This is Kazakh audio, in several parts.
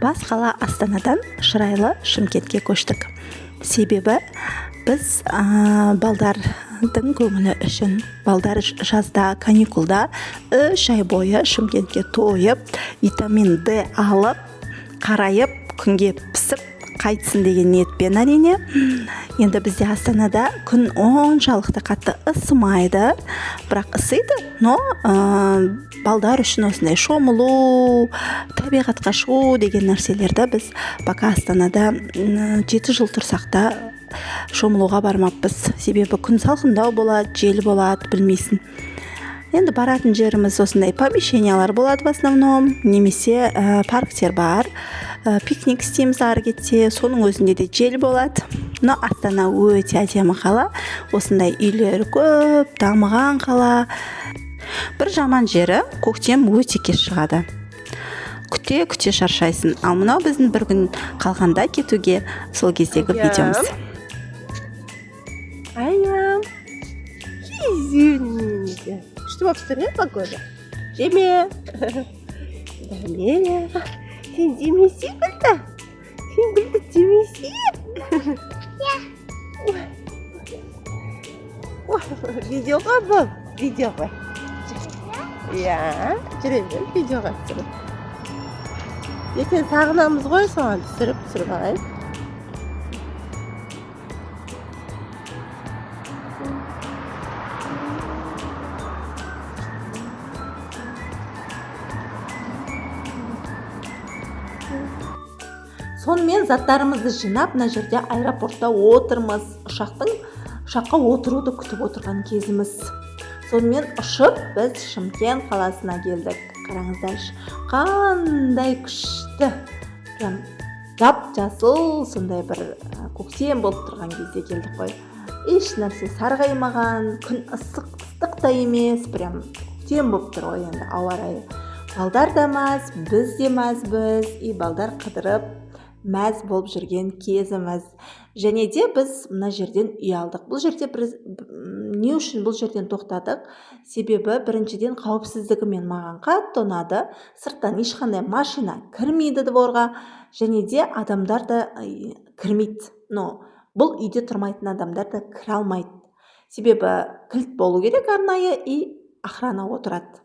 бас қала Астанадан шырайлы Шымкентке көштік. Себебі біз балдардың көңілі үшін, балдар жазда каникулда 3 ай бойы Шымкентке тойып, витамин D алып, қарайып, күнге пісіп қайтсын деген ниетпен әрине. Енді бізде Астанада күн оншалықты қатты ысымайды, бірақ ысыйды, но балдар үшін осындай шомылу, табиғатқа шығу деген нәрселерді біз пока Астанада 7 жыл тұрсақ та шомылуға бармаппыз. Себебі күн салқындау болады, жел болады, білмейсің. Енді баратын жеріміз осындай помещениялар болады в основном, немесе парктер бар. Пикник істейміз ары кетсе, соның өзінде де жел болады. Но Астана өте әдемі қала, осындай үйлері көп, дамыған қала. Бір жаман жері, көктем өте кеш шығады. Күте шаршайсың. Ал мынау біздің бір күн қалғанда кетуге сол кездегі видеомыз. Аям, извините. Что в стране погода? Жеме. Дамеля. Сен демесе кілді? Сен кілді демесе? Видеоға бұл. Видеоға. Я, жүрем, видеоға түсіріп. Ертең сағынамыз ғой, соған түсіріп ағайын. Сонымен заттарымызды жинап, мына жерде аэропортта отырмыз. Ұшаққа отыруды күтіп отырған кезіміз. Сонымен ұшып, біз Шымкент қаласына келдік. Қараңыздаршы, қандай күшті. Прям жап-жасыл, сондай бір көктем болып тұрған кезде келдік қой. Еш нәрсе сарғаймаған, күн ыстық та емес, прям көктем болып тұр ғой енді ауа райы. Балдар да мәз, біз де мәзбіз, балдар қыдырып мәз болып жүрген кезіміз. Және де біз мына жерден үй алдық. Бұл жерде не үшін бұл жерден тоқтадық? Себебі біріншіден қауіпсіздігімен маған қатты ұнады. Сырттан ешқандай машина кірмейді дворға, және де адамдар да кірмейді. Бұл үйде тұрмайтын адамдар да кіре алмайды. Себебі кілт болу керек арнайы, охрана отырады.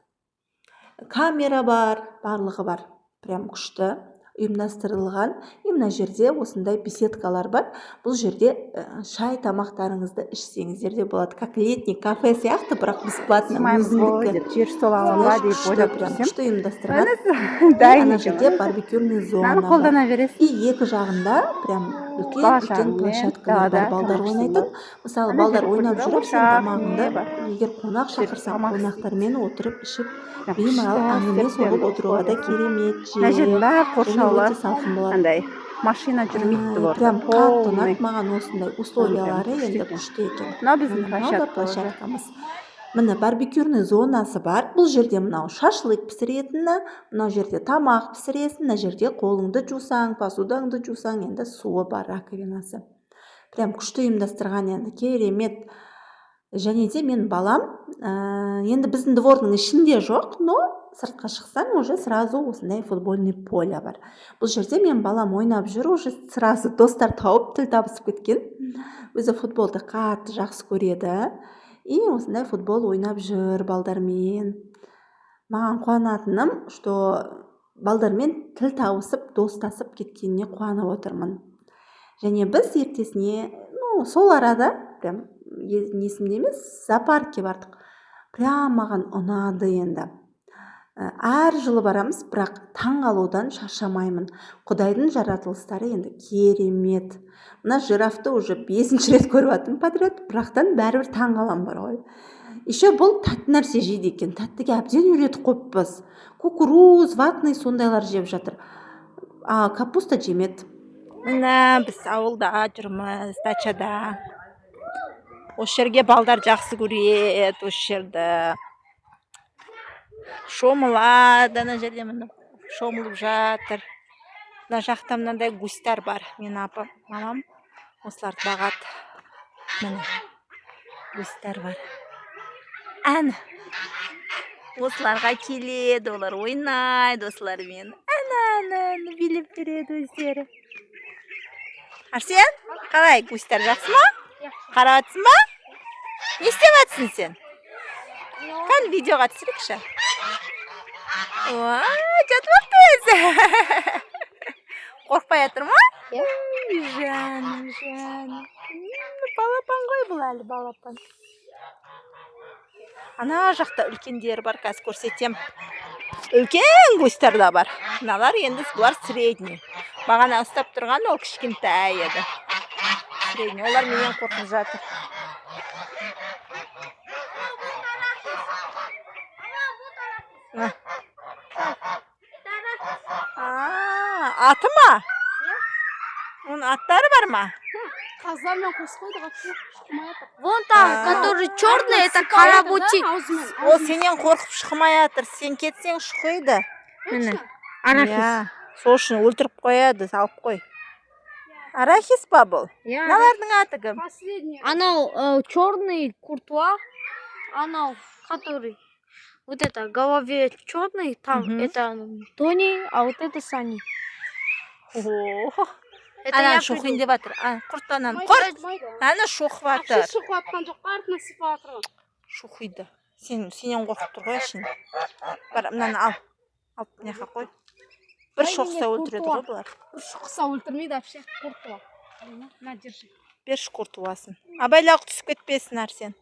Камера бар, барлығы бар. Прям күшті ұйымдастырылған. Мына жерде осындай беседкалар бар. Бұл жерде шай тамақтарыңызды ішсеңіздер де болады. Как летний кафе сияқты, бірақ бесплатно өзіндікі. Жер стол алынба деп ойлап тұрсам. Күшті ұйымдастырған. Ана жерде барбекюный зона бар. Қолдана бересің. Екі жағында прям үлкен площадкалар бар, балдар ойнайтын. Мысалы, балдар ойнап жүріп, сен тамағыңды егер қонақ шақырсаң, қонақтармен отырып ішіп, беймарал әңгіме соғып отыруға да керемет жер. Андай машина жүрмейді бар. Прям қатты ұнады маған осындай условиялары енді күшті екен. Мынау да площадкамыз. Міне барбекюрный зонасы бар. Бұл жерде мынау шашлык пісіретіні, мынау жерде тамақ пісіресің, мына жерде қолыңды жусаң, посудаңды жусаң, енді суы бар, раковинасы. Прям күшті ұйымдастырған енді керемет. Және де мен балам, енді біздің дворның ішінде жоқ, но сыртқа шықсаң, уже сразу осындай футбольный поле бар. Бұл жерде мен балам ойнап жүр, уже сразу достар тауып, тіл табысып кеткен. Өзі футболды қатты жақсы көреді. Осындай футбол ойнап жүр балдармен. Маған қуанатыным, что балдармен тіл табысып, достасып кеткеніне қуанып отырмын. Және біз ертесіне, сол арада, прям несімде емес, зоопаркке бардық. Прям маған ұнады енді. Әр жылы барамыз, бірақ таң қалудан шаршамаймын. Құдайдың жаратылыстары енді керемет. Мына жирафты уже 5-ші рет көріп жатырмын подряд, бірақтан бәрібір таң қалам бар ғой. Еще бұл тәтті нәрсе жейді екен. Тәттіге әбден үйретіп қойыппыз. Кукуруз, ватный сондайлар жеп жатыр. Капуста жемеді. Міне біз ауылда жүрміз, дачада. Осы жерге балдар жақсы көреді, осы жерді. Шомылады, ана жерде шомылып жатыр. Мына жақта мынандай густар бар. Мен апам, мамам осыларды бағады. Міне густар бар. Осыларға келеді, олар ойнайды осылармен. Ана жанын билеп береді өздері. Арсен, қалай, густар жақсы ма? Қарап жатсың ба? Не істеп жатсың сен? Қане видеоға түсірейікші. Жатып алыпты өзі. Қорқпай жатыр ма? Жаным. Балапан ғой бұл әлі, балапан. Ана жақта үлкендері бар, қазір көрсетем. Үлкен густар да бар. Мыналар енді бұлар средний. Бағана ұстап тұрған ол кішкентай еді. Средний. Олар менен қорқып жатыр. Аты ма? Оның аттары бар ма? Казармен қосқойды вон там, который черный, это карабутик. Ол сенен қорқып шықмай жатыр. Сен кетсең шықойды. Арахис. Сол үшін өлтіріп қояды, салып қой. Арахис па бұл? Налардың аты кім? Анау черный куртуа, анау который вот это голове черный, там это Тони, а вот это Сани. Анан шоқиын деп жатыр. Құрттанан құрт. Ана шоқып жатыр. Шоқиды. Сенен қорқып тұр ғой шын. Бар, мынаны ал. Алып неқа қой. Бір шоқса өлтіреді ғой бұлар. Бір шоқса өлтірмейді вообще. Куртуа. На, держи. Берші куртуасын. Абайлақ түсіп кетпесін Арсен.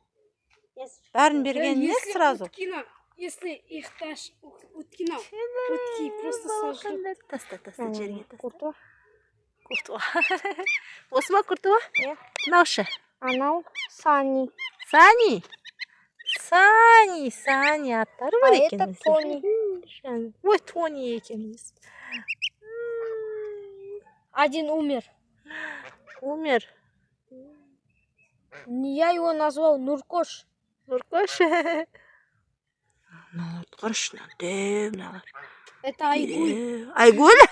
Бәрін берген не сразу? Если их дашь уткина, утки просто сожрут. Таста, жерге таста. Куртуа. Осы ма куртуа? Наушы. Анау Сани. Сани? Сани аттары бар екен. Это Тони. Ой, Тони екенбіз. Один умер. Умер. Я его назвал Нуркош. Нуркош? Нуркош, надо. Это Айгуль. Айгуль?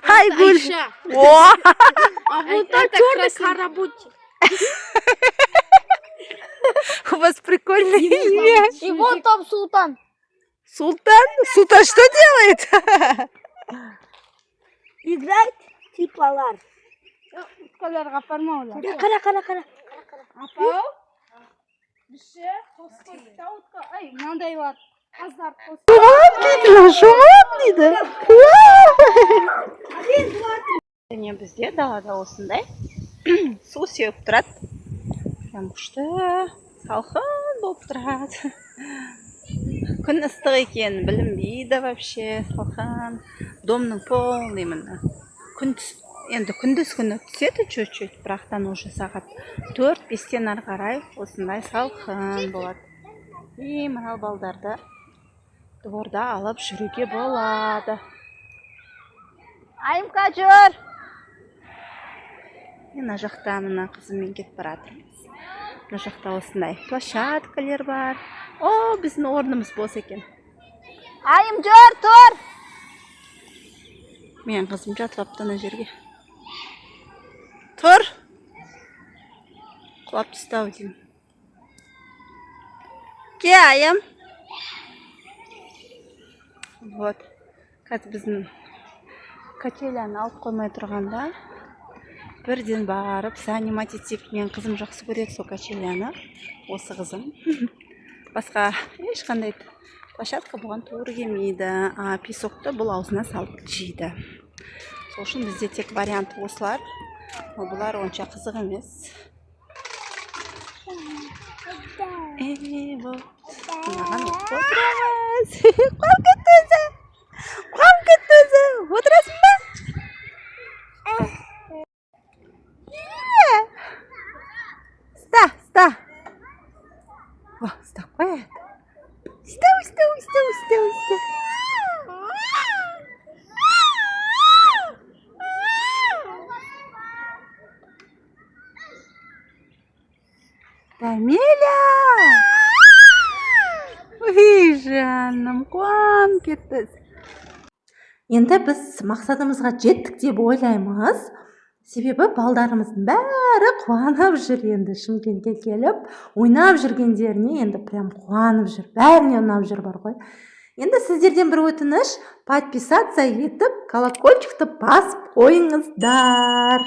Айгуль. Айша. О! А вот это черный карабутик. У вас прикольное имя. И вот там Султан. Султан? Султан что делает? Играет типалар. Уткаларға пармаулар. Қара. Апау? Біше, қосқойда утқа. Ай, мынандай бар. Қаздар қосқойда. Шумап дейді. Және бізде далада осындай су сеуіп тұрады. Прям күшті, салқын болып тұрады. Күн ыстық екен, білінбейді вообще, салқын. Домның полный міне. Енді күндіз күні түседі чуть-чуть, бірақтан уже сағат 4-5-тен ары қарай осындай салқын болады. И мынау балдарды дворда алып жүруге болады. Айымқа жүр! Мына жақта мына қызыммен кетіп баратырмыз. Мына жақта осындай площадкалер бар. О, біздің орнымыз бос екен. Айым жүр, тұр! Мен қызым жатып апты ана жерге. Тұр! Құлап түстау деймін. Ке, айым! Вот. Қазір біздің качеляны алып қоймай тұрғанда бірден барып сәнимат етсек, мен қызым жақсы көреді сол качеляны. Осы қызым. Басқа ешқандай площадка бұған туыры келмейді. Песокты бұл аузына салып жейді. Сол үшін бізде тек вариант осылар. Бұлар онша қызық емес. Вот. Маған отырамыз. Қорқыт өзі. Отырасың ба? Ста. Ста қояды. Ста. Дамеля! Ой, жаным, қуанып кеттіңіз. Енді біз мақсатымызға жеттік деп ойлаймыз. Себебі балдарымыздың бәрі қуанып жүр енді Шымкентке келіп, ойнап жүргендеріне енді прям қуанып жүр. Бәріне ұнап жүр бар ғой. Енді сіздерден бір өтініш, подписаться етіп, колокольчикті басып қойыңыздар.